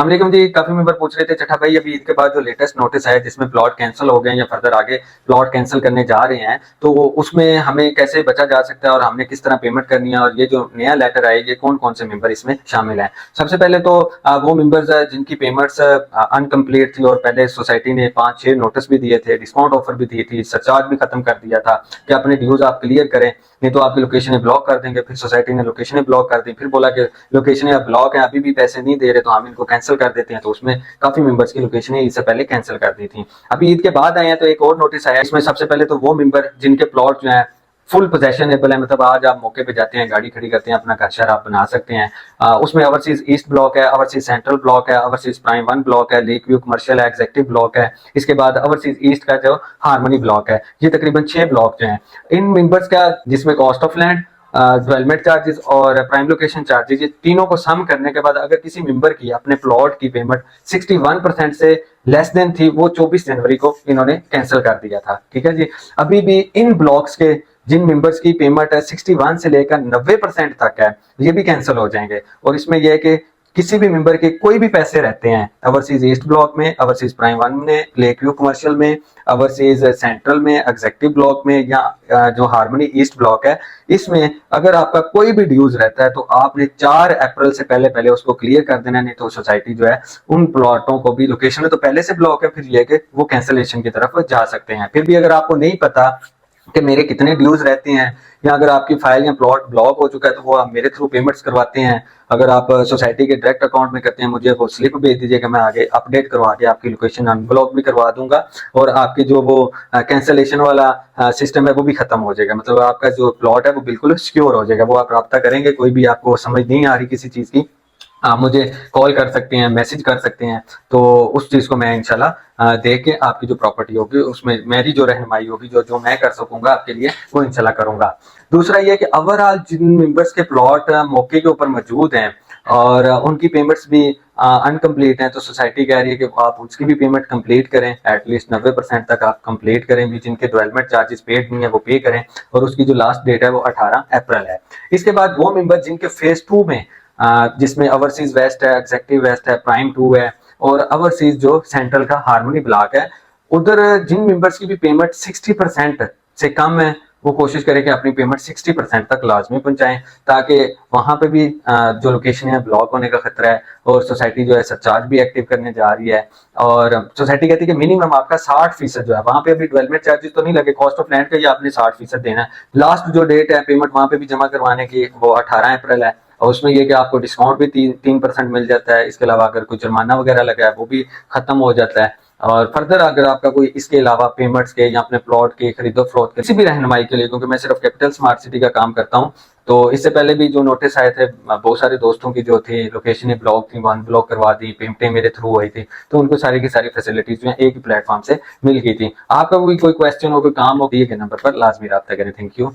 American जी काफी member पूछ रहे थे चटा भाई अभी ईद के बाद जो लेटेस्ट नोटिस आया जिसमें प्लॉट कैंसिल हो गए या फर्दर आगे प्लॉट कैंसिल करने जा रहे हैं तो उसमें हमें कैसे बचा जा सकता है और हमने किस तरह पेमेंट करनी है और ये जो नया लेटर आए ये कौन कौन से मेंबर इसमें शामिल हैं। सबसे पहले तो वो मेंबर्स जिनकी पेमेंट्स अनकम्प्लीट थी और पहले सोसाइटी ने 5-6 नोटिस भी दिए थे, डिस्काउंट ऑफर भी दी थी, सरचार्ज भी खत्म कर दिया था कि अपने ड्यूज आप क्लियर करें नहीं तो आपकी लोकेशन ब्लॉक कर देंगे। फिर सोसाइटी ने लोकेशन ब्लॉक कर दी, फिर बोला कि लोकेशन ब्लॉक है अभी भी पैसे नहीं दे रहे तो हम इनको कैंसिल कर देते हैं। तो उसमें काफी मेंबर्स की लोकेशन इससे पहले कैंसिल कर दी थी। अभी ईद के बाद आए हैं तो एक और नोटिस आया, इसमें सबसे पहले तो वो मेंबर जिनके प्लॉट जो है फुल पोजेशनेबल है, मतलब आज आप मौके पे जाते हैं गाड़ी खड़ी करते हैं अपना घर शहर आप बना सकते हैं। उसमें ओवरसीज ईस्ट ब्लॉक है, ओवरसीज सेंट्रल ब्लॉक है, ओवरसीज प्राइम 1 ब्लॉक है, लेक व्यू कमर्शियल है, एग्जेक्टिव ब्लॉक है, इसके बाद ओवरसीज ईस्ट का जो हार्मनी ब्लॉक है। ये तकरीबन 6 ब्लॉक जो हैं इन मेंबर्स का जिसमें cost of land, development charges और प्राइम लोकेशन चार्जेस, ये तीनों को सम करने के बाद अगर किसी मेंबर की अपने प्लॉट की पेमेंट 61% से लेस देन थी वो 24 जनवरी को इन्होंने कैंसिल कर दिया था। ठीक है जी। अभी भी इन ब्लॉक्स के जिन मेंबर्स की पेमेंट है 61 से लेकर 90% तक है ये भी कैंसिल हो जाएंगे। और इसमें यह है कि किसी भी मेंबर के कोई भी पैसे रहते हैं ओवरसीज ईस्ट ब्लॉक में, ओवरसीज प्राइम 1 में, लेक व्यू कमर्शियल में, ओवरसीज सेंट्रल में, एग्जेक्टिव ब्लॉक में या जो हार्मनी ईस्ट ब्लॉक है इसमें अगर आपका कोई भी ड्यूज रहता है तो आपने 4 अप्रैल से पहले पहले उसको क्लियर कर देना, नहीं तो सोसाइटी जो है उन प्लॉटों को भी, लोकेशन तो पहले से ब्लॉक है, फिर ये कि वो कैंसिलेशन की तरफ जा सकते हैं। फिर भी अगर आपको नहीं पता कि मेरे कितने ड्यूज रहते हैं या अगर आपकी फाइल या प्लॉट ब्लॉक हो चुका है तो वो आप मेरे थ्रू पेमेंट्स करवाते हैं। अगर आप सोसाइटी के डायरेक्ट अकाउंट में करते हैं मुझे वो स्लिप भेज दीजिएगा, मैं आगे अपडेट करवा के आपकी लोकेशन अनब्लॉक भी करवा दूंगा और आपकी जो वो कैंसिलेशन वाला सिस्टम है वो भी खत्म हो जाएगा। मतलब आपका जो प्लॉट है वो बिल्कुल सिक्योर हो जाएगा। वो आप रब्ता करेंगे, कोई भी आपको समझ नहीं आ रही किसी चीज की आप मुझे कॉल कर सकते हैं, मैसेज कर सकते हैं, तो उस चीज को मैं इंशाल्लाह देख के आपकी जो प्रॉपर्टी होगी उसमें मेरी जो रहनुमाई होगी जो जो मैं कर सकूंगा आपके लिए वो इंशाल्लाह करूंगा। दूसरा ये कि ओवरऑल जिन मेंबर्स के प्लॉट मौके के ऊपर मौजूद हैं और उनकी पेमेंट्स भी अनकम्प्लीट हैं तो सोसाइटी कह रही है कि आप उसकी भी पेमेंट कंप्लीट करें, एटलीस्ट 90% तक आप कंप्लीट करें भी। जिनके डेवलपमेंट चार्जेस पेड नहीं है वो पे करें और उसकी जो लास्ट डेट है वो 18 अप्रैल है। इसके बाद वो मेंबर जिनके फेज 2 में जिसमें ओवरसीज वेस्ट है, एग्जेक्टिव वेस्ट है, प्राइम 2 है और ओवरसीज जो सेंट्रल का हार्मनी ब्लॉक है, उधर जिन मेंबर्स की भी पेमेंट 60% से कम है वो कोशिश करें कि अपनी पेमेंट 60% तक लाजमी पहुंचाएं ताकि वहां पे भी जो लोकेशन है ब्लॉक होने का खतरा है और सोसाइटी जो है सरचार्ज भी एक्टिव करने जा रही है। और सोसाइटी कहती है कि मिनिमम आपका 60% जो है वहां पे अभी डेवलपमेंट चार्जेस तो नहीं लगे, कॉस्ट ऑफ लैंड का ही आपने 60% देना है। लास्ट जो डेट है पेमेंट वहां पे भी जमा करवाने की वो 18 अप्रैल है और उसमें यह कि आपको डिस्काउंट भी 3% मिल जाता है। इसके अलावा अगर कोई जुर्माना वगैरह लगा है वो भी खत्म हो जाता है। और फर्दर अगर आपका कोई इसके अलावा पेमेंट्स के या अपने प्लॉट के खरीदो फरोख्त के किसी भी रहनुमाई के लिए, क्योंकि मैं सिर्फ कैपिटल स्मार्ट सिटी का काम करता हूँ, तो इससे पहले भी जो नोटिस आए थे बहुत सारे दोस्तों की जो थी लोकेशन ब्लॉक थी वन ब्लॉक करवा दी, पेमेंटें मेरे थ्रू हुई थी, तो उनको सारी की सारी फैसिलिटीज जो है एक ही प्लेटफॉर्म से मिल गई थी। आपका भी कोई क्वेश्चन हो, कोई काम हो, दिए गए नंबर पर लाजमी रब्ता करें। Thank you.